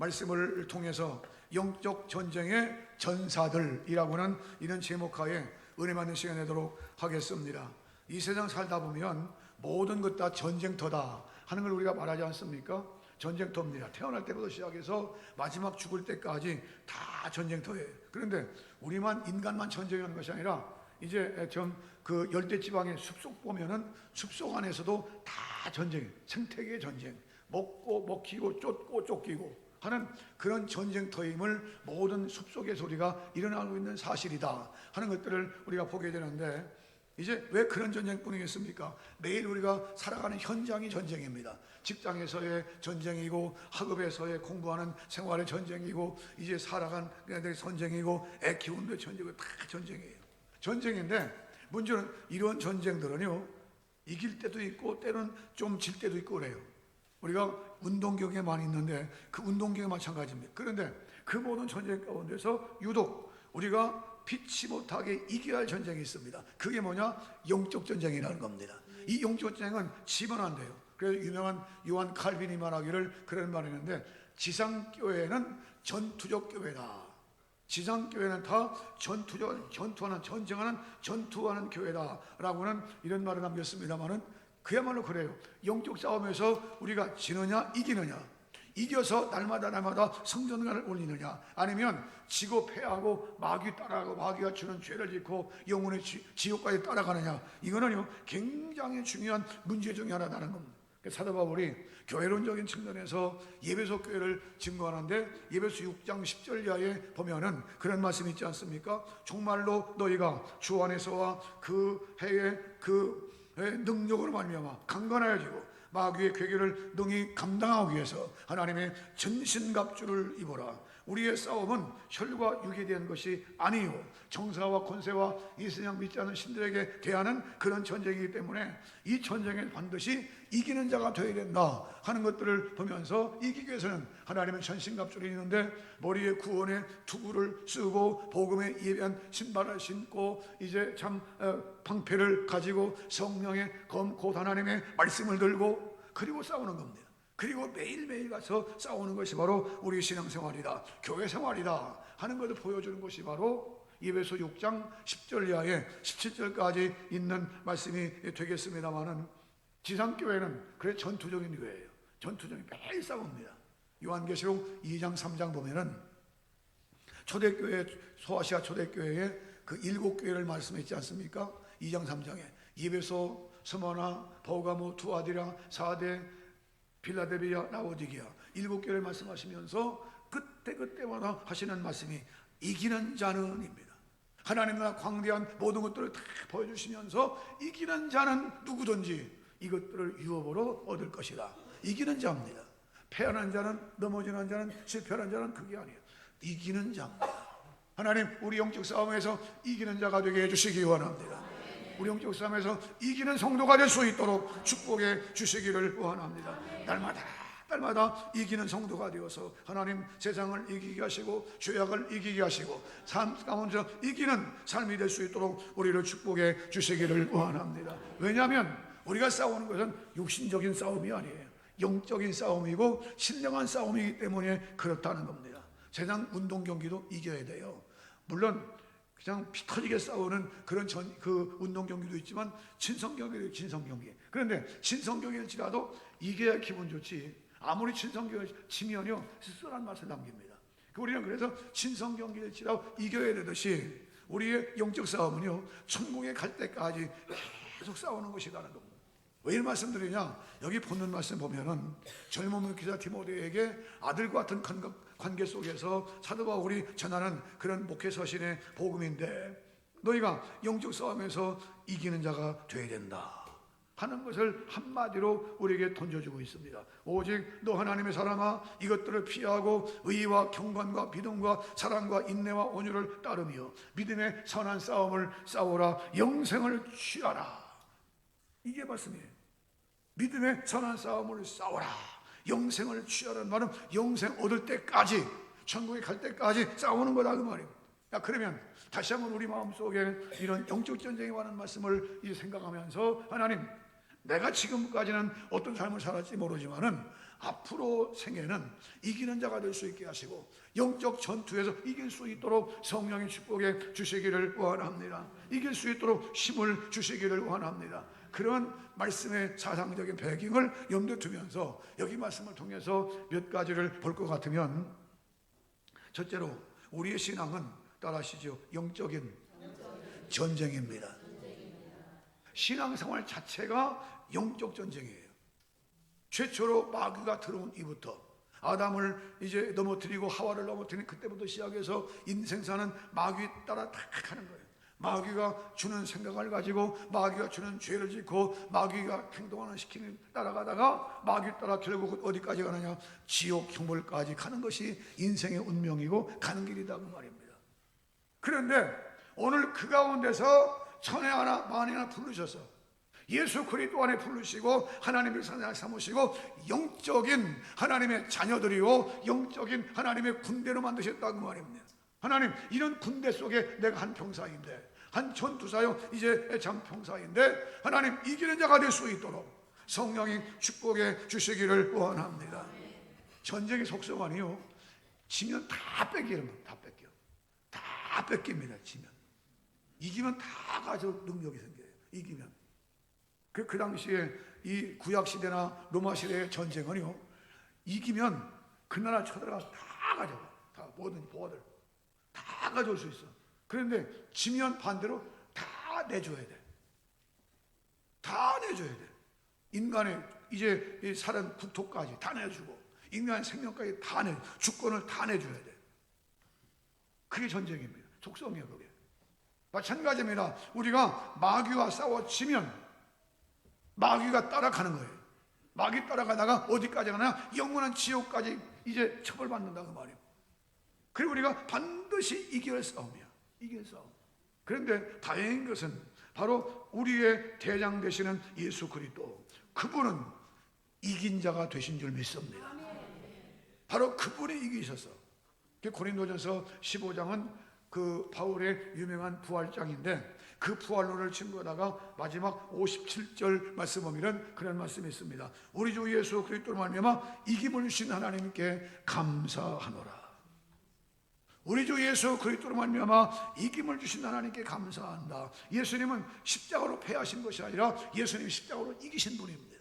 말씀을 통해서 영적 전쟁의 전사들이라고는 이런 제목하에 은혜 받는 시간 되도록 하겠습니다. 이 세상 살다 보면 모든 것 다 전쟁터다 하는 걸 우리가 말하지 않습니까? 전쟁터입니다. 태어날 때부터 시작해서 마지막 죽을 때까지 다 전쟁터예요. 그런데 우리만 인간만 전쟁하는 것이 아니라 이제 좀 그 열대지방의 숲속 보면은 숲속 안에서도 다 전쟁, 생태계 전쟁, 먹고 먹히고 쫓고 쫓기고 하는 그런 전쟁터임을 모든 숲속에서 우리가 일어나고 있는 사실이다 하는 것들을 우리가 보게 되는데, 이제 왜 그런 전쟁뿐이겠습니까? 매일 우리가 살아가는 현장이 전쟁입니다. 직장에서의 전쟁이고, 학업에서의 공부하는 생활의 전쟁이고, 이제 살아간 데 전쟁이고, 애 키우는 데 전쟁이고, 다 전쟁이에요. 전쟁인데 문제는 이런 전쟁들은요, 이길 때도 있고 때로는 좀 질 때도 있고 그래요. 우리가 운동경에 많이 있는데 그 운동경에 마찬가지입니다. 그런데 그 모든 전쟁 가운데서 유독 우리가 피치 못하게 이겨야 할 전쟁이 있습니다. 그게 뭐냐? 영적 전쟁이라는 겁니다. 이 영적 전쟁은 지면 안 돼요. 그래서 유명한 요한 칼빈이 말하기를 그런 말이 있는데, 지상교회는 전투적 교회다. 지상교회는 다 전투하는, 전쟁하는, 전투하는 교회다라고는 이런 말을 남겼습니다만은 그야말로 그래요. 영적 싸움에서 우리가 지느냐 이기느냐, 이겨서 날마다 성전관을 올리느냐, 아니면 지고 패하고 마귀 따라가고 마귀가 주는 죄를 짓고 영혼의 지옥까지 따라가느냐, 이거는요 굉장히 중요한 문제 중에 하나라는 겁니다. 사도 바울이 교회론적인 측면에서 예배소 교회를 증거하는데 예배소 6장 10절 이하에 보면은 그런 말씀이 있지 않습니까? 정말로 너희가 주 안에서와 그 해의 그 능력으로 말미암아 강건하여지고 마귀의 괴계를 능히 감당하기 위해서 하나님의 전신갑주를 입어라. 우리의 싸움은 혈과 육에 대한 것이 아니요 정사와 권세와 이 세상 믿지 않는 신들에게 대하는 그런 전쟁이기 때문에 이 전쟁에 반드시 이기는 자가 되어야 된다 하는 것들을 보면서, 이기기 위해서는 하나님의 전신갑주를 입는데 머리에 구원의 투구를 쓰고 복음에 예배한 신발을 신고 이제 참 방패를 가지고 성령의 검 곧 하나님의 말씀을 들고 그리고 싸우는 겁니다. 그리고 매일매일 가서 싸우는 것이 바로 우리 신앙생활이다, 교회 생활이다 하는 것을 보여주는 것이 바로 예배소 6장 10절 이하에 17절까지 있는 말씀이 되겠습니다만은, 지상교회는 그래 전투적인 교회예요. 전투적인, 매일 싸웁니다. 요한계시록 2장 3장 보면은 초대교회, 소아시아 초대교회의 그 7교회를 말씀했지 않습니까? 2장 3장에 예배소, 스모나, 버가모, 투아디라, 사데, 필라델비아, 라오디게아 7교회를 말씀하시면서 그때마다 하시는 말씀이 이기는 자는입니다. 하나님 나라 광대한 모든 것들을 다 보여주시면서 이기는 자는 누구든지 이것들을 유업으로 얻을 것이다. 이기는 자입니다. 패하는 자는, 넘어지는 자는, 실패하는 자는 그게 아니에요. 이기는 자입니다. 하나님 우리 영적 싸움에서 이기는 자가 되게 해주시기 원합니다. 우리 영적 싸움에서 이기는 성도가 될 수 있도록 축복해 주시기를 원합니다. 날마다 이기는 성도가 되어서 하나님 세상을 이기게 하시고 죄악을 이기게 하시고 삶 가운데서 이기는 삶이 될 수 있도록 우리를 축복해 주시기를 원합니다. 왜냐하면 우리가 싸우는 것은 육신적인 싸움이 아니에요. 영적인 싸움이고 신령한 싸움이기 때문에 그렇다는 겁니다. 세상 운동 경기도 이겨야 돼요. 물론 그냥 피 터지게 싸우는 그런 그 운동 경기도 있지만 친선 경기도 친선 경기. 그런데 친선 경기일지라도 이겨야 기분 좋지. 아무리 친선 경기 치면요 씁쓸한 맛을 남깁니다. 우리는 그래서 친선 경기일지라도 이겨야 되듯이 우리의 영적 싸움은요 천국에 갈 때까지 계속 싸우는 것이라는 겁니다. 왜 이런 말씀드리냐? 여기 보는 말씀 보면은 젊은 기자 디모데에게 아들과 같은 관계 속에서 사도 바울이 전하는 그런 목회 서신의 복음인데, 너희가 영적 싸움에서 이기는 자가 되어야 된다 하는 것을 한마디로 우리에게 던져주고 있습니다. 오직 너 하나님의 사람아 이것들을 피하고 의와 경건과 믿음과 사랑과 인내와 온유를 따르며 믿음의 선한 싸움을 싸우라. 영생을 취하라. 이게 말씀이에요. 믿음의 선한 싸움을 싸워라. 영생을 취하라는 말은 영생 얻을 때까지, 천국에 갈 때까지 싸우는 거다 그 말입니다. 그러면 다시 한번 우리 마음속에 이런 영적 전쟁에 관한 말씀을 생각하면서, 하나님 내가 지금까지는 어떤 삶을 살았지 모르지만은 앞으로 생애는 이기는 자가 될 수 있게 하시고 영적 전투에서 이길 수 있도록 성령의 축복에 주시기를 원합니다. 이길 수 있도록 힘을 주시기를 원합니다. 그런 말씀의 사상적인 배경을 염두에 두면서 여기 말씀을 통해서 몇 가지를 볼 것 같으면, 첫째로 우리의 신앙은 따라하시죠, 영적인 전쟁입니다. 신앙생활 자체가 영적 전쟁이에요. 최초로 마귀가 들어온 이부터 아담을 이제 넘어뜨리고 하와를 넘어뜨리는 그때부터 시작해서 인생사는 마귀 따라 다 가는 거예요. 마귀가 주는 생각을 가지고 마귀가 주는 죄를 짓고 마귀가 행동하는 시키는 따라가다가 마귀 따라 결국 어디까지 가느냐, 지옥 형벌까지 가는 것이 인생의 운명이고 가는 길이다 그 말입니다. 그런데 오늘 그 가운데서 천에 하나 만에 하나 부르셔서 예수 그리스도 안에 부르시고 하나님의 사랑을 삼으시고 영적인 하나님의 자녀들이요 영적인 하나님의 군대로 만드셨다고 말입니다. 하나님, 이런 군대 속에 내가 한 병사인데, 한 전투사요 이제 참 병사인데, 하나님 이기는 자가 될 수 있도록 성령이 축복해 주시기를 원합니다. 전쟁의 속성은요, 지면 다 뺏기는 겁니다. 다 뺏겨. 다 뺏깁니다. 지면. 이기면 다 가져 능력이 생겨요. 이기면. 그 당시에 이 구약시대나 로마시대의 전쟁은요, 이기면 그 나라 쳐들어가 다 가져가. 다 모든 보호들 다 가져올 수 있어. 그런데 지면 반대로 다 내줘야 돼. 다 내줘야 돼. 인간의 이제 살은 국토까지 다 내주고 인간의 생명까지 다 내, 주권을 다 내줘야 돼. 그게 전쟁입니다. 속성이에요. 그게 마찬가지입니다. 우리가 마귀와 싸워지면 마귀가 따라가는 거예요. 마귀 따라가다가 어디까지 가나, 영원한 지옥까지 이제 처벌받는다고 말이에요. 그리고 우리가 반드시 이길 싸움이야. 이길 싸움. 그런데 다행인 것은 바로 우리의 대장 되시는 예수 그리스도, 그분은 이긴 자가 되신 줄 믿습니다. 바로 그분이 이기셔서, 고린도전서 15장은 그 바울의 유명한 부활장인데, 그 부활론을 증거하다가 마지막 57절 말씀 보면 그런 말씀이 있습니다. 우리 주 예수 그리스도로 말미암아 이김을 주신 하나님께 감사하노라. 우리 주 예수 그리스도로 말미암아 이김을 주신 하나님께 감사한다. 예수님은 십자가로 패하신 것이 아니라 예수님이 십자가로 이기신 분입니다.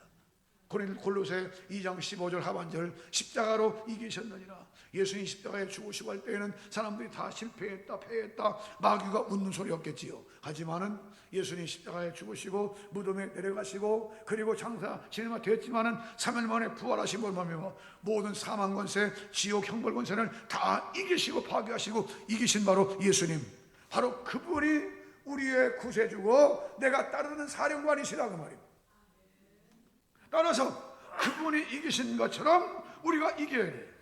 골로새 2장 15절 하반절, 십자가로 이기셨느니라. 예수님 십자가에 죽으시고 할 때에는 사람들이 다 실패했다, 패했다, 마귀가 웃는 소리였겠지요. 하지만은 예수님 십자가에 죽으시고 무덤에 내려가시고 그리고 장사 진행가 됐지만은 3일 만에 부활하신 걸 보며 모든 사망 권세, 지옥 형벌 권세를 다 이기시고 파괴하시고 이기신 바로 예수님, 바로 그분이 우리의 구세주고 내가 따르는 사령관이시라고 말입니다. 따라서 그분이 이기신 것처럼 우리가 이겨야 돼요.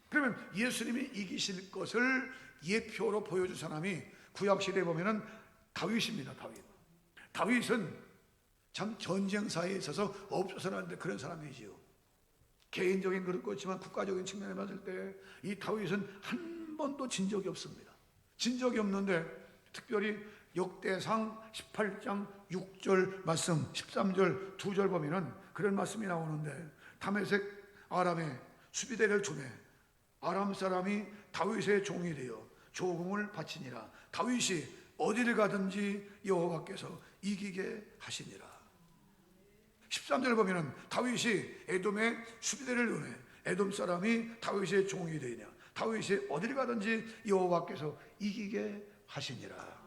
그러면 예수님이 이기실 것을 예표로 보여준 사람이 구약시대에 보면은 다윗입니다. 다윗은 참 전쟁사에 있어서 없어서는 안 돼 그런 사람이지요. 개인적인 그런 것이지만 국가적인 측면에 봤을 때 이 다윗은 한 번도 진 적이 없습니다. 진 적이 없는데 특별히 역대상 18장 6절 말씀 13절 2절 보면은 그런 말씀이 나오는데, 다메섹 아람의 수비대를 주매 아람 사람이 다윗의 종이 되어 조공을 바치니라. 다윗이 어디를 가든지 여호와께서 이기게 하시니라. 13절 보면은 다윗이 에돔의 수비대를 은해 에돔 사람이 다윗의 종이 되냐, 다윗이 어디를 가든지 여호와께서 이기게 하시니라.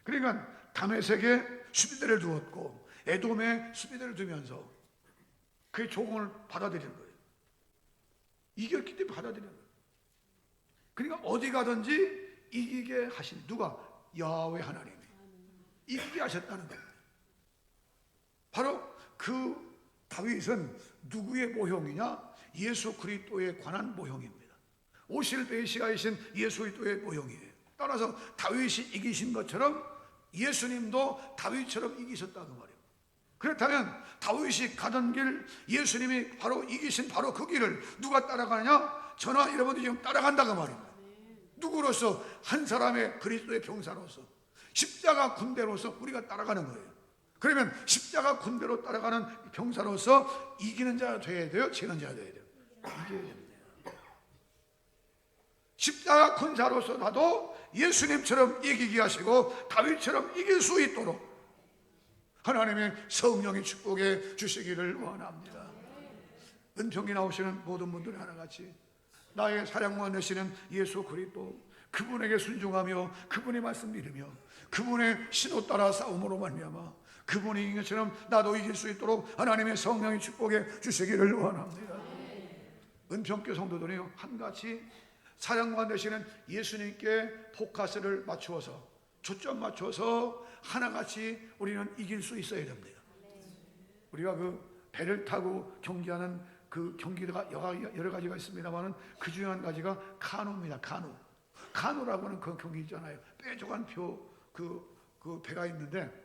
그러니까 다메섹에 수비대를 두었고 에돔에 수비대를 두면서 그의 조공을 받아들이는 거예요. 이겼기 때문에 받아들이는 거예요. 그러니까 어디 가든지 이기게 하신, 누가? 야훼 하나님이 이기게 하셨다는 거예요. 바로 그 다윗은 누구의 모형이냐? 예수 그리스도에 관한 모형입니다. 오실 메시아이신 예수 그리스도의 모형이에요. 따라서 다윗이 이기신 것처럼 예수님도 다윗처럼 이기셨다는 말이에요. 그렇다면 다윗이 가던 길, 예수님이 바로 이기신 바로 그 길을 누가 따라가느냐? 저나 여러분들이 지금 따라간다고 말입니다. 누구로서? 한 사람의 그리스도의 병사로서, 십자가 군대로서 우리가 따라가는 거예요. 그러면 십자가 군대로 따라가는 병사로서 이기는 자가 돼야 돼요? 지는 자가 돼야 돼요? 이겨야 됩니다. 십자가 군사로서 나도 예수님처럼 이기게 하시고 다윗처럼 이길 수 있도록 하나님의 성령의 축복해 주시기를 원합니다. 은평기 나오시는 모든 분들이 하나같이 나의 사랑과 되시는 예수 그리스도, 그분에게 순종하며 그분의 말씀 믿으며 그분의 신호 따라 싸움으로 말미암아 그분이 이긴 것처럼 나도 이길 수 있도록 하나님의 성령의 축복해 주시기를 원합니다. 은평교 성도들이 한같이 사랑과 되시는 예수님께 포커스를 맞추어서 초점 맞춰서 하나같이 우리는 이길 수 있어야 됩니다. 우리가 그 배를 타고 경기하는 그 경기가 여러 가지가 있습니다만 그 중에 한 가지가 카누입니다. 카누라고 하는 그 경기 있잖아요. 뾰족한 그 배가 있는데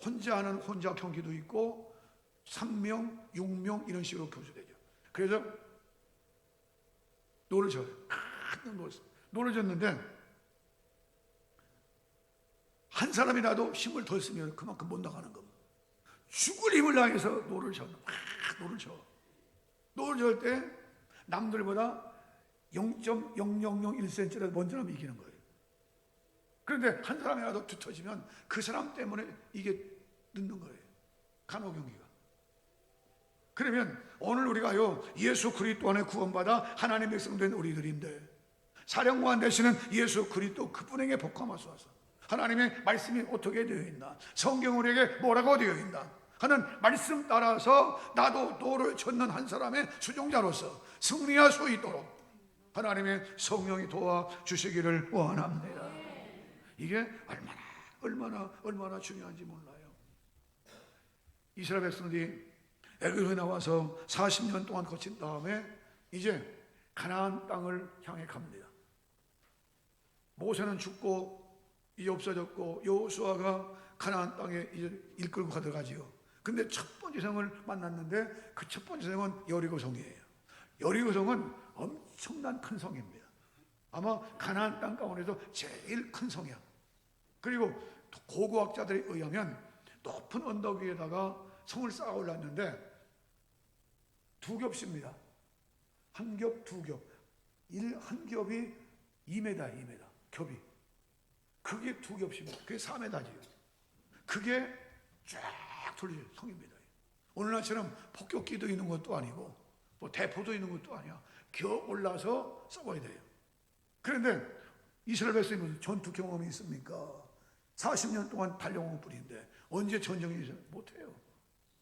혼자 하는 혼자 경기도 있고 3명, 6명 이런 식으로 교수되죠. 그래서 노를 져요. 노를 졌는데 한 사람이라도 힘을 더 쓰면 그만큼 못 나가는 겁니다. 죽을 힘을 다해서 노를 쳐. 노를 절 때 남들보다 0.0001cm라도 먼저 하면 이기는 거예요. 그런데 한 사람이라도 뒤처지면 그 사람 때문에 이게 늦는 거예요. 간호 경기가. 그러면 오늘 우리가요 예수 그리스도 안에 구원받아 하나님의 백성된 우리들인데 사령관 되시는 예수 그리스도 그분에게 복감하소서. 하나님의 말씀이 어떻게 되어 있나, 성경 우리에게 뭐라고 되어 있나 하는 말씀 따라서 나도 노를 젓는 한 사람의 수종자로서 승리할 수 있도록 하나님의 성령이 도와주시기를 원합니다. 이게 얼마나 중요한지 몰라요. 이스라엘 백성들이 애굽에 나와서 40년 동안 거친 다음에 이제 가나안 땅을 향해 갑니다. 모세는 죽고 이제 없어졌고 여호수아가 가나안 땅에 이제 이끌고 가들어가지요. 근데 첫 번째 성을 만났는데 그 첫 번째 성은 여리고 성이에요. 여리고 성은 엄청난 큰 성입니다. 아마 가나안 땅 가운데서 제일 큰 성이야. 그리고 고고학자들에 의하면 높은 언덕 위에다가 성을 쌓아 올랐는데 두 겹입니다. 한 겹, 두 겹. 한 겹이 2m, 겹이. 그게 두 겹입니다. 그게 4m지요. 그게 쫙 돌려져 성입니다. 오늘날처럼 폭격기도 있는 것도 아니고 뭐 대포도 있는 것도 아니야. 겨 올라서 싸워야 돼요. 그런데 이스라엘 백성이 무슨 전투 경험이 있습니까? 40년 동안 달려온 뿌리인데 언제 전쟁이 있어요? 못해요.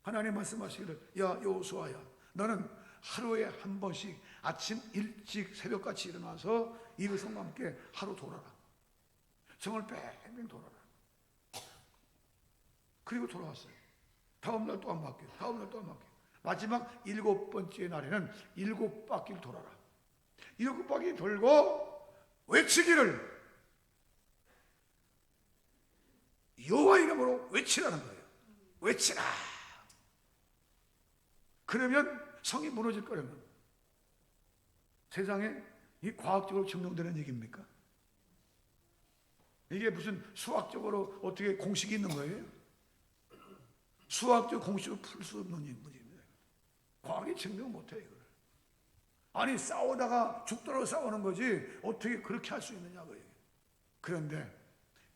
하나님 말씀하시기를 야 여호수아야 너는 하루에 한 번씩 아침 일찍 새벽같이 일어나서 이 백성과 함께 하루 돌아라. 성을 뺑뺑 돌아라. 그리고 돌아왔어요. 다음날 또 한 바퀴, 다음날 또 한 바퀴. 마지막 7번째 날에는 7바퀴를 돌아라. 7바퀴 돌고 외치기를 여호와 이름으로 외치라는 거예요. 외치라. 그러면 성이 무너질 거라면 세상에 이 과학적으로 증명되는 얘기입니까? 이게 무슨 수학적으로 어떻게 공식이 있는 거예요? 수학적 공식으로 풀 수 없는 문제입니다. 과학이 증명 못해요. 이걸. 아니 싸우다가 죽도록 싸우는 거지 어떻게 그렇게 할 수 있느냐고요. 그런데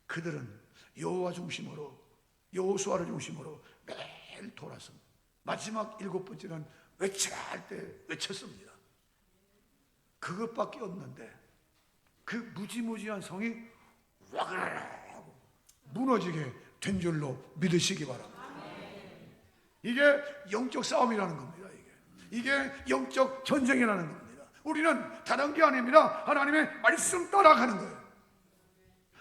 그들은 여호와 중심으로 여호수아를 중심으로 매일 돌았습니다. 마지막 7번째는 외치라 할 때 외쳤습니다. 그것밖에 없는데 그 무지무지한 성이 와그라고 무너지게 된 줄로 믿으시기 바랍니다. 이게 영적 싸움이라는 겁니다. 이게 영적 전쟁이라는 겁니다. 우리는 다른 게 아닙니다. 하나님의 말씀 따라가는 거예요.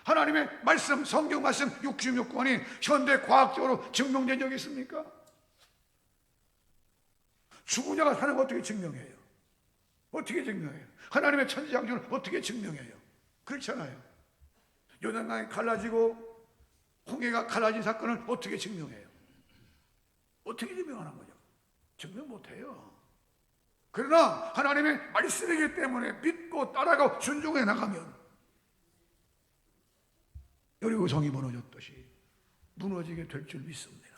하나님의 말씀, 성경 말씀 66권이 현대 과학적으로 증명된 적이 있습니까? 죽은 자가 사는 거 어떻게 증명해요? 어떻게 증명해요? 하나님의 천지창조를 어떻게 증명해요? 그렇잖아요. 요단강이 갈라지고 홍해가 갈라진 사건을 어떻게 증명해요? 어떻게 증명하는 거죠? 증명 못해요. 그러나 하나님의 말씀이기 때문에 믿고 따라가고 순종해 나가면 여리고 성이 무너졌듯이 무너지게 될 줄 믿습니다.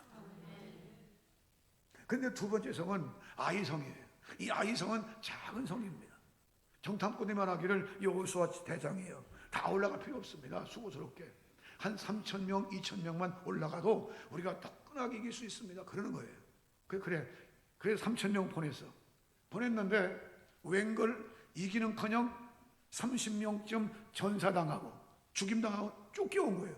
근데 두 번째 성은 아이성이에요. 이 아이성은 작은 성입니다. 정탐꾼이 말하기를 여호수아 대장이에요. 다 올라갈 필요 없습니다. 수고스럽게 한 3,000명, 2,000명만 올라가도 우리가 따끈하게 이길 수 있습니다. 그러는 거예요. 그래서 3,000명 보냈는데 웬걸 이기는커녕 30명쯤 전사당하고 죽임당하고 쫓겨온 거예요.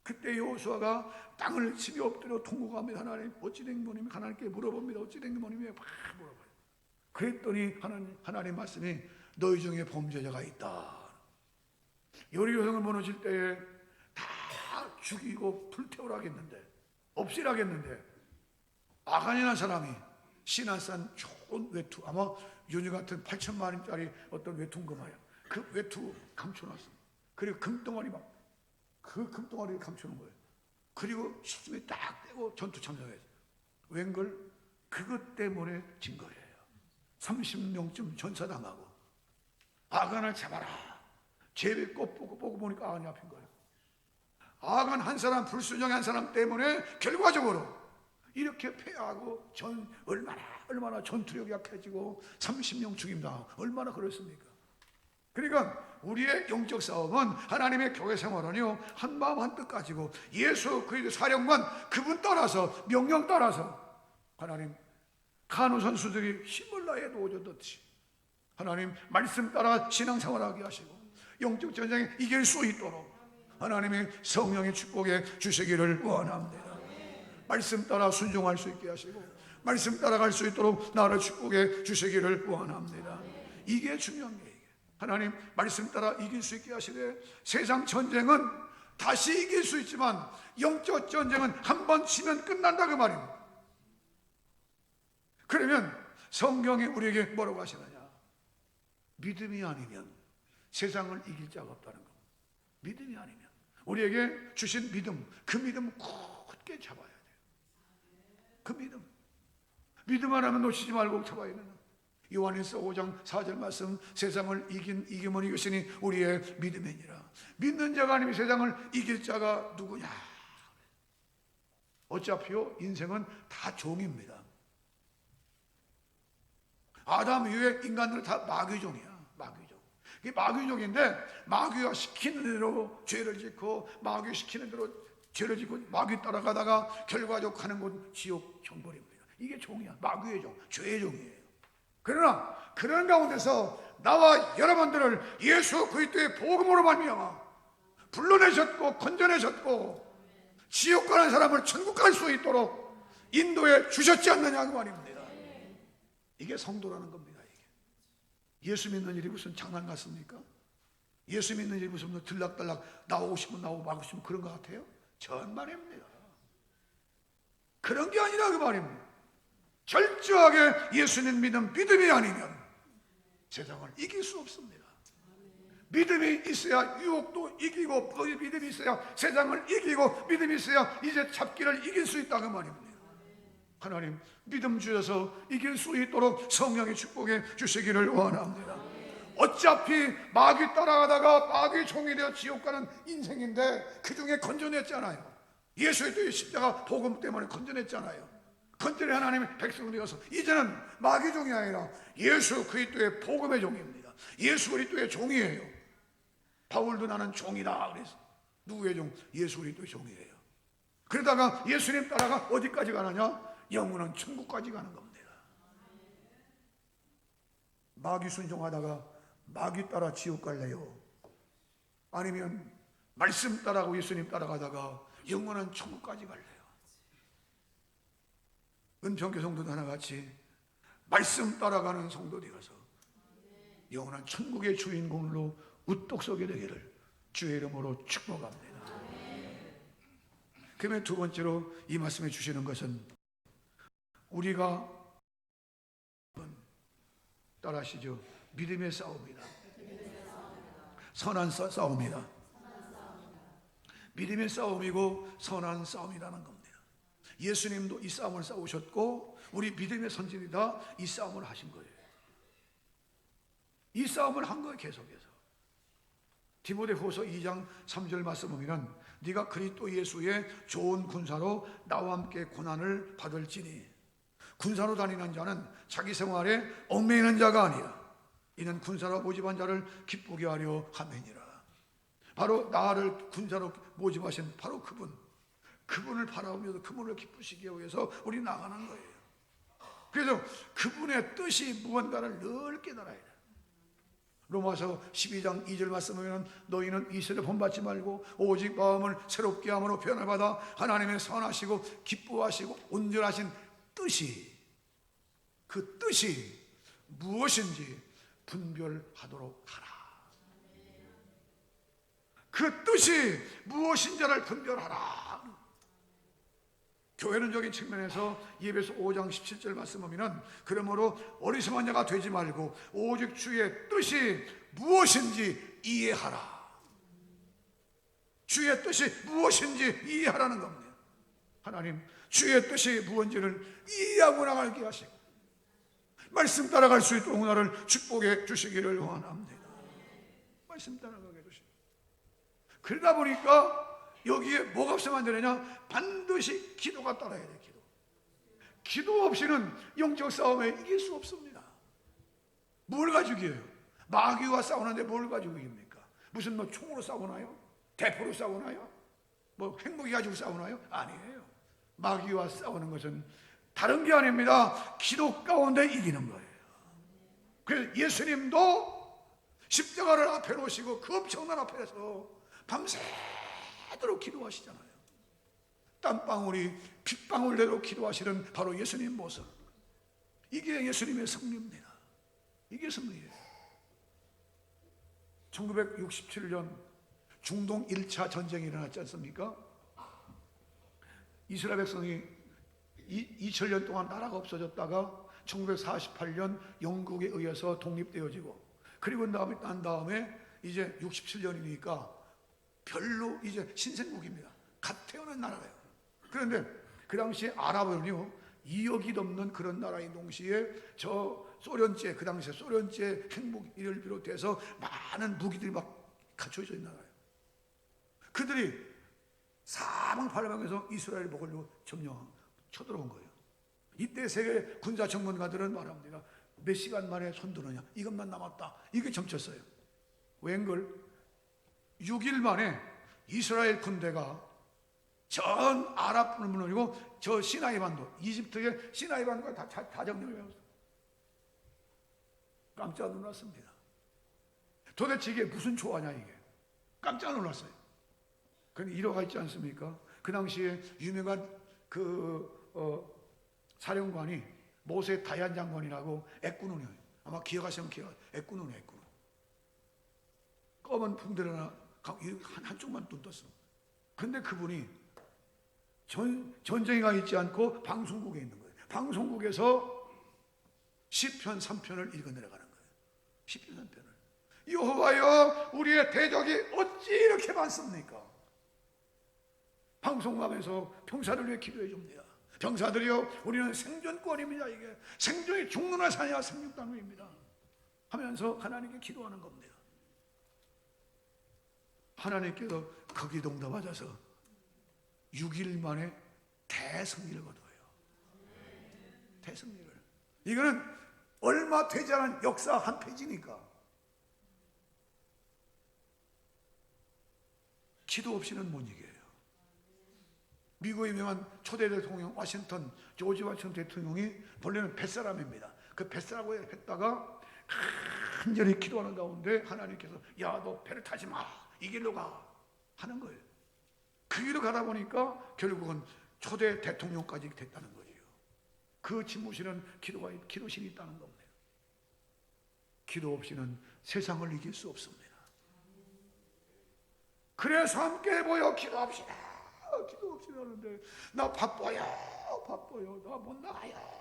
그때 여호수아가 땅을 치며 엎드려 통곡합니다. 하나님 어찌 된 거니? 하나님께 물어봅니다. 어찌 된 거니? 막 물어봐요. 그랬더니 하나님 말씀이 너희 중에 범죄자가 있다. 여리고성을 무너질 때에 다 죽이고 불태우라겠는데, 없애라겠는데, 아간이라는 사람이 시난산 좋은 외투, 아마 요즘 같은 8천만 원짜리 어떤 외투인가 말이야. 그 외투 감춰놨어. 그리고 금덩어리 그 금덩어리를 감춰놓은 거예요. 그리고 시중에 딱 떼고 전투 참석해서 웬걸 그것 때문에 진 거예요. 30명쯤 전사당하고 아간을 잡아라. 제비 꽃 보고 보니까 아간이 앞인 거예요. 아간 한 사람, 불순종한 사람 때문에 결과적으로 이렇게 패하고 얼마나 전투력이 약해지고 30명 죽임당하고 얼마나 그렇습니까? 그러니까 우리의 영적 싸움은 하나님의 교회 생활은요, 한마음 한뜻 가지고 예수 그리스도 사령관 그분 따라서, 명령 따라서 하나님 간호 선수들이 히말라야에 놓아졌듯이 하나님 말씀 따라 신앙생활하게 하시고 영적 전쟁에 이길 수 있도록 하나님의 성령의 축복에 주시기를 원합니다. 말씀 따라 순종할 수 있게 하시고 말씀 따라갈 수 있도록 나를 축복해 주시기를 원합니다. 이게 중요한 거예요. 하나님 말씀 따라 이길 수 있게 하시되, 세상 전쟁은 다시 이길 수 있지만 영적 전쟁은 한 번 치면 끝난다 그 말입니다. 그러면 성경이 우리에게 뭐라고 하시느냐? 믿음이 아니면 세상을 이길 자가 없다는 겁니다. 믿음이 아니면 우리에게 주신 믿음, 그 믿음 굳게 잡아야 돼요. 그 믿음 하나만 놓치지 말고 잡아야 되는. 요한일서 5장 4절 말씀, 세상을 이기면 이것이니 우리의 믿음이니라. 믿는 자가 아니면 세상을 이길 자가 누구냐? 어차피요 인생은 다 종입니다. 아담 이후에 인간들은 다 마귀종이야. 이게 마귀종인데 마귀가 시키는 대로 죄를 짓고 마귀 시키는 대로 죄를 짓고 마귀 따라가다가 결과적으로 가는 곳은 지옥 형벌입니다. 이게 종이야. 마귀의 종, 죄의 종이에요. 그러나 그런 가운데서 나와 여러분들을 예수 그리스도의 복음으로 말미암아 불러내셨고 건져내셨고 지옥 가는 사람을 천국 갈 수 있도록 인도해 주셨지 않느냐 그 말입니다. 이게 성도라는 겁니다. 이게 예수 믿는 일이 무슨 장난 같습니까? 예수 믿는 일이 무슨 들락달락 나오고 싶으면 나오고 말고 싶으면 그런 것 같아요? 전말입니다. 그런 게 아니라 그 말입니다. 철저하게 예수님 믿음이 아니면 세상을 이길 수 없습니다. 믿음이 있어야 유혹도 이기고, 믿음이 있어야 세상을 이기고, 믿음이 있어야 이제 잡기를 이길 수 있다 그 말입니다. 하나님 믿음 주셔서 이길 수 있도록 성령의 축복해 주시기를 원합니다. 어차피 마귀 따라가다가 마귀 종이 되어 지옥 가는 인생인데 그 중에 건져냈잖아요. 예수의 십자가 복음 때문에 건져냈잖아요. 건전히 하나님의 백성을 되어서 이제는 마귀 종이 아니라 예수 그리스도의 복음의 종입니다. 예수 그리스도의 종이에요. 바울도 나는 종이다 그래서 누구의 종? 예수 그리스도의 종이에요. 그러다가 예수님 따라가 어디까지 가느냐? 영원한 천국까지 가는 겁니다. 마귀 순종하다가 마귀 따라 지옥 갈래요? 아니면 말씀 따라가고 예수님 따라가다가 영원한 천국까지 갈래요? 은평교 성도도 하나같이 말씀 따라가는 성도 되어서 영원한 천국의 주인공으로 우뚝 서게 되기를 주의 이름으로 축복합니다. 그러면 두 번째로 이 말씀해 주시는 것은 우리가 따라하시죠. 믿음의 싸움이다. 선한 싸움이다. 믿음의 싸움이고 선한 싸움이라는 겁니다. 예수님도 이 싸움을 싸우셨고 우리 믿음의 선진이다 이 싸움을 하신 거예요. 이 싸움을 한 거예요. 계속해서 디모데후서 2장 3절 말씀 보면 네가 그리스도 예수의 좋은 군사로 나와 함께 고난을 받을지니 군사로 다니는 자는 자기 생활에 얽매이는 자가 아니라 이는 군사로 모집한 자를 기쁘게 하려 함이니라. 바로 나를 군사로 모집하신 바로 그분을 바라보면서 그분을 기쁘시게 위해서 우리 나가는 거예요. 그래서 그분의 뜻이 무언가를 늘 깨달아야 돼. 로마서 12장 2절 말씀하면 너희는 이세를 본받지 말고 오직 마음을 새롭게 함으로 변화 받아 하나님의 선하시고 기뻐하시고 온전하신 뜻이, 그 뜻이 무엇인지 분별하도록 하라. 그 뜻이 무엇인지를 분별하라. 교회론적인 측면에서 예배서 5장 17절 말씀하면 그러므로 어리석은 자가 되지 말고 오직 주의 뜻이 무엇인지 이해하라. 주의 뜻이 무엇인지 이해하라는 겁니다. 하나님 주의 뜻이 무엇인지를 이해하고 나가게 하시고 말씀 따라갈 수 있도록 나를 축복해 주시기를 원합니다. 말씀 따라가게 해주시고 그러다 보니까 여기에 뭐가 없으면 안 되느냐? 반드시 기도가 따라야 돼. 기도 없이는 영적 싸움에 이길 수 없습니다. 뭘 가지고 이겨요? 마귀와 싸우는데 뭘 가지고 이깁니까? 무슨 뭐 총으로 싸우나요? 대포로 싸우나요? 뭐 핵무기 가지고 싸우나요? 아니에요. 마귀와 싸우는 것은 다른 게 아닙니다. 기도 가운데 이기는 거예요. 그래서 예수님도 십자가를 앞에 놓으시고 그 엄청난 앞에서 밤새도록 기도하시잖아요. 땀방울이 핏방울대로 기도하시는 바로 예수님 모습. 이게 예수님의 승리입니다. 이게 승리예요. 1967년 중동 1차 전쟁이 일어났지 않습니까? 이스라엘 백성이 2000년 동안 나라가 없어졌다가 1948년 영국에 의해서 독립되어지고 그리고 난 다음에 이제 67년이니까 별로 이제 신생국입니다. 갓 태어난 나라예요. 그런데 그 당시에 아랍은요 2억이 넘는 그런 나라인 동시에 저 소련제, 그 당시에 소련제 핵무기를 비롯해서 많은 무기들이 막 갖춰져 있는 나라예요. 그들이 사방팔방에서 이스라엘 먹으려고 쳐들어온 거예요. 이때 세계 군사 전문가들은 말합니다. 몇 시간 만에 손드느냐? 이것만 남았다. 이게 점쳤어요. 웬걸 6일 만에 이스라엘 군대가 전 아랍을 무너지고 저 시나이 반도, 이집트의 시나이 반도가 다 점령해요. 깜짝 놀랐습니다. 도대체 이게 무슨 조화냐 이게. 깜짝 놀랐어요. 그런데 일화가 있지 않습니까? 그 당시에 유명한 사령관이 모세 다얀 장관이라고 애꾸눈이에요. 아마 기억하시면 애꾸눈이에요. 애꾸눈. 검은 붕대를 하나 한쪽만 눈 떴어. 근데 그분이 전쟁이 가 있지 않고 방송국에 있는 거예요. 방송국에서 시편 3편을 읽어 내려가는 거예요. 시편 3편을. 여호와여 우리의 대적이 어찌 이렇게 많습니까? 방송국에서 병사를 위해 기도해 줍니다. 병사들이여 우리는 생존권입니다. 이게 생존이 죽느나 사냐 생육단위입니다 하면서 하나님께 기도하는 겁니다. 하나님께서 거기 동답하셔서 6일 만에 대승리를 거둬요. 대승리를. 이거는 얼마 되지 않은 역사 한 페이지니까. 기도 없이는 못 이겨요. 미국의 유명한 초대 대통령 조지 워싱턴 대통령이 본래는 뱃사람입니다. 그 뱃사라고 했다가 간절히 기도하는 가운데 하나님께서 야 너 배를 타지 마. 이 길로 가 하는 거예요. 그 길로 가다 보니까 결국은 초대 대통령까지 됐다는 거예요. 그 집무실은 기도실이 있다는 겁니다. 기도 없이는 세상을 이길 수 없습니다. 그래서 함께 모여 기도합시다. 기도 없이 하는데 나 바빠요. 나 못 나가요.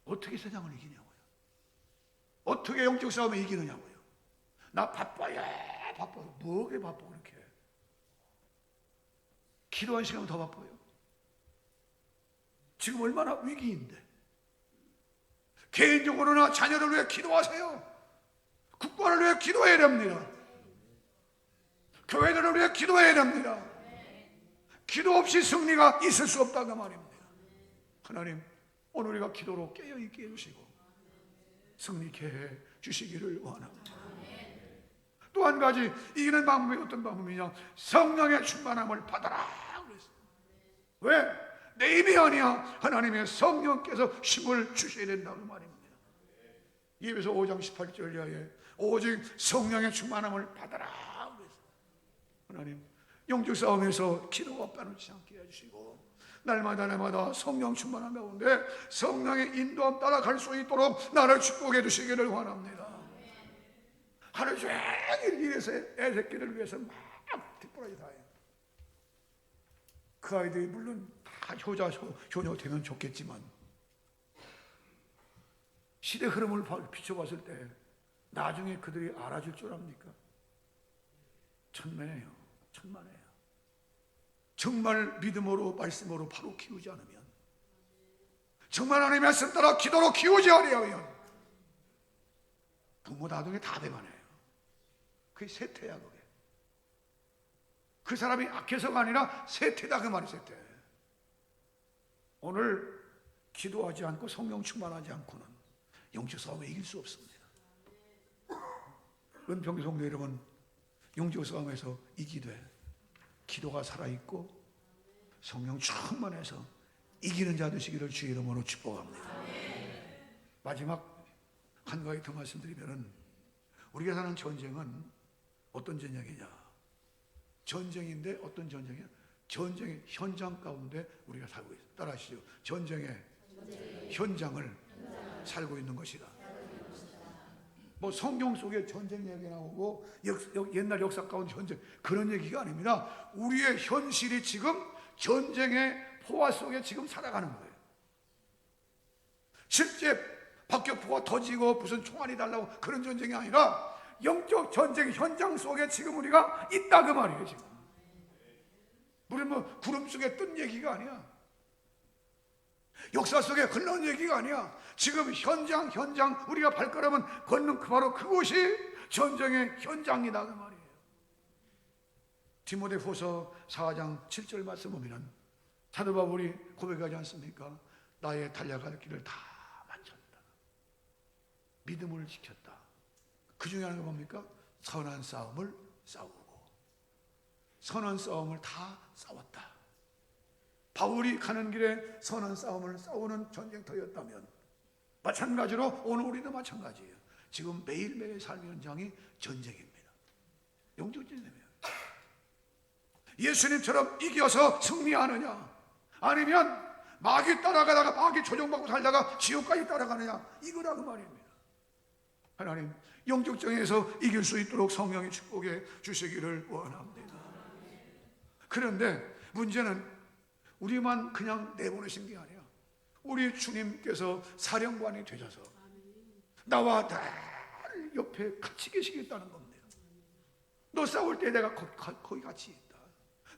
어떻게 세상을 이기냐고요. 어떻게 영적 싸움에 이기느냐고요. 나 바빠요. 뭐게 바빠 그렇게. 기도한 시간은 더 바빠요. 지금 얼마나 위기인데. 개인적으로나 자녀를 위해 기도하세요. 국가를 위해 기도해야 됩니다. 교회들을 위해 기도해야 됩니다. 기도 없이 승리가 있을 수 없다고 말입니다. 하나님, 오늘 우리가 기도로 깨어있게 해주시고 승리케 해 주시기를 원합니다. 또 한 가지 이기는 방법이 어떤 방법이냐? 성령의 충만함을 받아라 그랬어요. 왜? 내 힘이 아니야. 하나님의 성령께서 힘을 주셔야 된다고 말입니다. 예배서 5장 18절 이하에 오직 성령의 충만함을 받아라 그랬어요. 하나님, 영적 싸움에서 기도가 빠르지 않게 해주시고 날마다 성령 충만한 가운데 성령의 인도함 따라갈 수 있도록 나를 축복해 주시기를 원합니다. 하루 종일 일해서 애 새끼를 위해서 막 뒷부라지 다 해요. 그 아이들이 물론 다 효녀 되면 좋겠지만 시대 흐름을 비춰봤을 때 나중에 그들이 알아줄 줄 압니까? 천만에요. 정말 믿음으로 말씀으로 바로 키우지 않으면, 정말 하나님의 말씀 따라 기도로 키우지 아니하면 부모 나중에 다 배반해요. 그게 세태야. 그게 그 사람이 악해서가 아니라 세태다 그 말이 세태. 오늘 기도하지 않고 성령 충만하지 않고는 영적 싸움에 이길 수 없습니다. 은평 성도 여러분, 영적 싸움에서 이기되 기도가 살아있고 성령 충만해서 이기는 자 되시기를 주의 이름으로 축복합니다. 마지막 한 가지 더 말씀드리면, 우리가 사는 전쟁은 어떤 전쟁이냐? 전쟁인데 어떤 전쟁이냐? 전쟁의 현장 가운데 우리가 살고 있어요. 따라하시죠. 전쟁의 현장을 살고 있는 것이다. 뭐 성경 속에 전쟁 얘기 나오고 옛날 역사 가운데 전쟁, 그런 얘기가 아닙니다. 우리의 현실이 지금 전쟁의 포화 속에 지금 살아가는 거예요. 실제 박격포가 터지고 무슨 총알이 달라고 그런 전쟁이 아니라 영적 전쟁 현장 속에 지금 우리가 있다 그 말이에요. 지금 우리 뭐 구름 속에 뜬 얘기가 아니야. 역사 속에 흘러온 얘기가 아니야. 지금 현장 우리가 발걸음은 걷는 바로 그곳이 전쟁의 현장이다 그 말이에요. 디모데후서 4장 7절 말씀 보면 사도 바울이 고백하지 않습니까? 나의 달려갈 길을 다 마쳤다. 믿음을 지켰다. 그 중에 하나가 뭡니까? 선한 싸움을 싸우고 선한 싸움을 다 싸웠다. 바울이 가는 길에 선한 싸움을 싸우는 전쟁터였다면 마찬가지로 오늘 우리도 마찬가지예요. 지금 매일매일 삶의 현장이 전쟁입니다. 영적 전쟁이에요. 예수님처럼 이겨서 승리하느냐, 아니면 마귀 따라가다가 마귀 조종받고 살다가 지옥까지 따라가느냐, 이거다 그 말입니다. 하나님, 영적 정에서 이길 수 있도록 성령의 축복해 주시기를 원합니다. 그런데 문제는 우리만 그냥 내보내신 게 아니야. 우리 주님께서 사령관이 되셔서 나와 늘 옆에 같이 계시겠다는 겁니다. 너 싸울 때 내가 거기 같이 있다.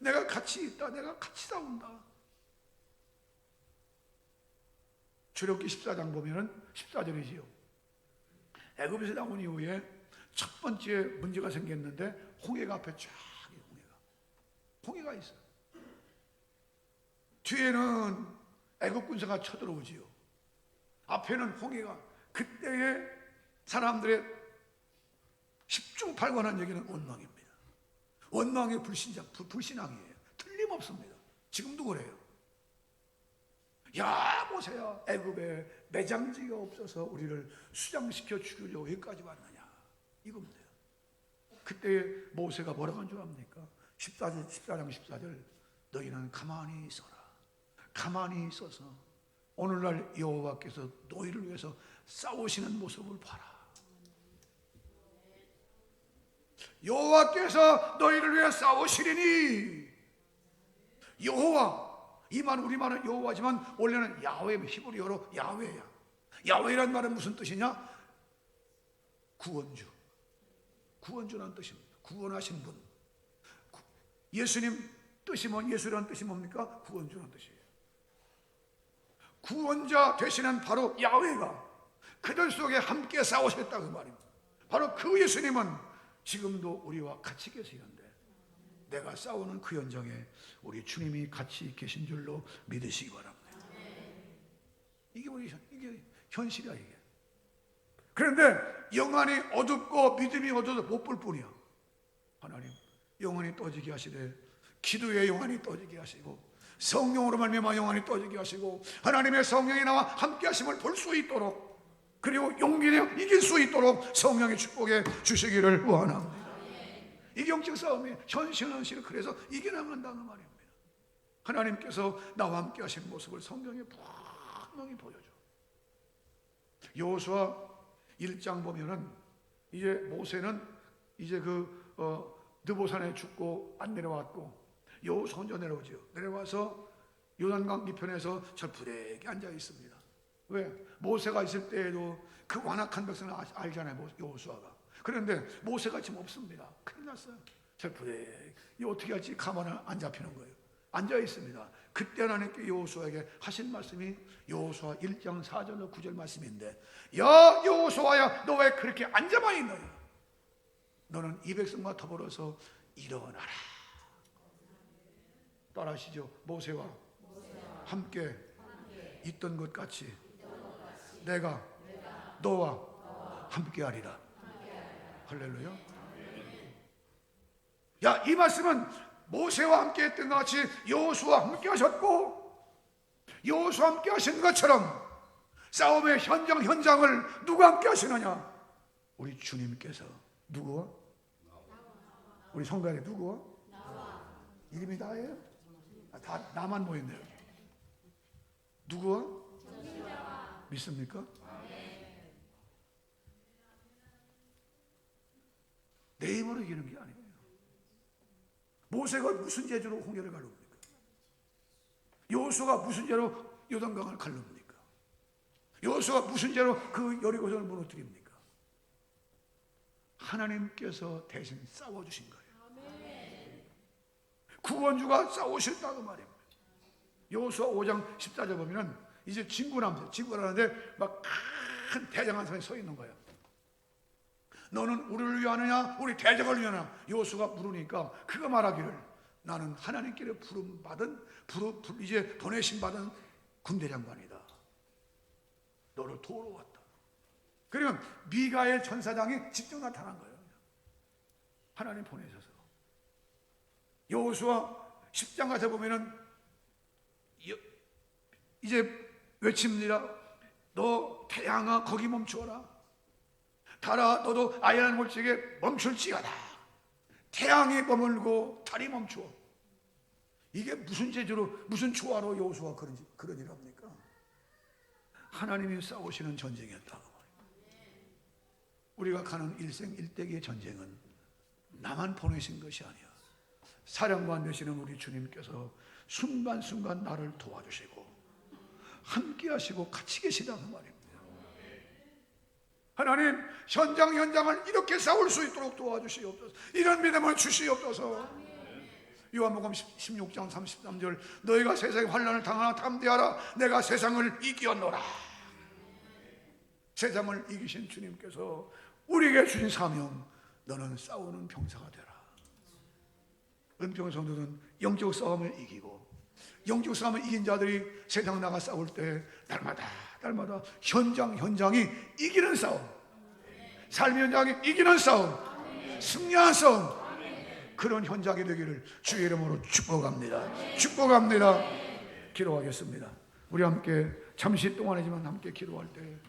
내가 같이 있다. 내가 같이 싸운다. 출애굽기 14장 보면은 14절이지요. 애굽에서 나온 이후에 첫 번째 문제가 생겼는데 홍해가 앞에 쫙 홍해가 있어요. 뒤에는 애굽 군사가 쳐들어오지요. 앞에는 홍해가. 그때의 사람들의 십중팔관한 얘기는 원망입니다. 원망의 불신앙이에요. 틀림없습니다. 지금도 그래요. 야 보세요, 애굽에 매장지가 없어서 우리를 수장시켜 죽이려고 여기까지 왔느냐, 이겁니다. 그때 모세가 뭐라고 한 줄 압니까? 14장 14절 너희는 가만히 있어라. 가만히 있어서 오늘날 여호와께서 너희를 위해서 싸우시는 모습을 봐라. 여호와께서 너희를 위해 싸우시리니. 여호와, 이 말은 우리말은 여호와지만 원래는 야훼, 히브리어로 야훼야. 야훼란 말은 무슨 뜻이냐? 구원주, 구원주라는 뜻입니다. 구원하신 분. 예수님 뜻이 예수라는 뜻이 뭡니까? 구원주라는 뜻이에요. 구원자 되시는 바로 야훼가 그들 속에 함께 싸우셨다 그 말입니다. 바로 그 예수님은 지금도 우리와 같이 계시는데 내가 싸우는 그 현장에 우리 주님이 같이 계신 줄로 믿으시기 바랍니다. 이게 현실이야, 이게. 그런데 영안이 어둡고 믿음이 어두워서 못 볼 뿐이야. 하나님 영안이 떠지게 하시되, 기도의 영안이 떠지게 하시고, 성령으로 말미암아 영안이 떠지게 하시고, 하나님의 성령이 나와 함께 하심을 볼 수 있도록, 그리고 용기내어 이길 수 있도록 성령의 축복해 주시기를 원합니다. 이 영적 싸움이 현실을 그래서 이겨나간다는 말입니다. 하나님께서 나와 함께 하신 모습을 성경에 분명히 보여줘. 여호수아 1장 보면은 이제 모세는 이제 느보산에 죽고 안 내려왔고, 여호수아 혼자 내려오죠. 내려와서 요단강 뒤편에서 절부대게 앉아 있습니다. 왜? 모세가 있을 때에도 그 완악한 백성을 알잖아요, 여호수아가. 그런데 모세가 지금 없습니다. 큰일 났어요. 절부대 어떻게 할지 가만히 안 잡히는 거예요. 앉아 있습니다. 그때 하나님께 여호수아에게 하신 말씀이 여호수아 1장 4절로 9절 말씀인데, 야 여호수아야, 너 왜 그렇게 앉아만 있느냐? 너는 이 백성과 더불어서 일어나라. 따라하시죠. 모세와 함께 있던 것 같이 내가 너와 함께 하리라. 할렐루야. 야, 이 말씀은 모세와 함께 했던 것 같이 여호수아와 함께 하셨고, 여호수아와 함께 하신 것처럼 싸움의 현장을 누가 함께 하시느냐? 우리 주님께서. 누구와? 우리 성가대 누구와? 이름이 나예요? 다 나만 모였네요. 누구와? 믿습니까? 내 힘으로 이기는 게 아니에요. 모세가 무슨 재주로 홍해를 갈릅니까? 여호수아가 무슨 죄로 요단강을 갈릅니까? 여호수아가 무슨 죄로 그 여리고성을 무너뜨립니까? 하나님께서 대신 싸워주신 거예요. 구원주가 싸우셨다고 말입니다. 여호수아 5장 14절 보면은 이제 진군하는데 막 큰 대장한 사람이 서 있는 거예요. 너는 우리를 위하느냐 우리 대적을 위하느냐? 여호수아가 물으니까 그가 말하기를, 나는 하나님께로 이제 보내심 받은 군대장관이다. 너를 도우러 왔다. 그러면 미가엘 천사장이 직접 나타난 거예요. 하나님 보내셔서. 여호수아 10장 가서 보면은 이제 외칩니다. 너 태양아 거기 멈추어라. 달아 너도 아연한 물질에 멈출지어다. 태양이 머물고 달이 멈추어. 이게 무슨 재주로 무슨 조화로 여호수아 그런 일 합니까? 하나님이 싸우시는 전쟁이었다고 말입니다. 우리가 가는 일생 일대기의 전쟁은 나만 보내신 것이 아니야. 사령관 되시는 우리 주님께서 순간순간 나를 도와주시고 함께 하시고 같이 계시다는 말입니다. 하나님 현장을 이렇게 싸울 수 있도록 도와주시옵소서. 이런 믿음을 주시옵소서. 요한복음 16장 33절, 너희가 세상의 환난을 당하나 담대하라. 내가 세상을 이겼노라. 세상을 이기신 주님께서 우리에게 주신 사명, 너는 싸우는 병사가 되라. 은평 성도는 영적 싸움을 이기고, 영적 싸움을 이긴 자들이 세상 나가 싸울 때 날마다 현장이 이기는 싸움, 삶의 현장이 이기는 싸움, 승리한 싸움, 그런 현장이 되기를 주의 이름으로 축복합니다. 기도하겠습니다. 우리 함께 잠시 동안이지만 함께 기도할 때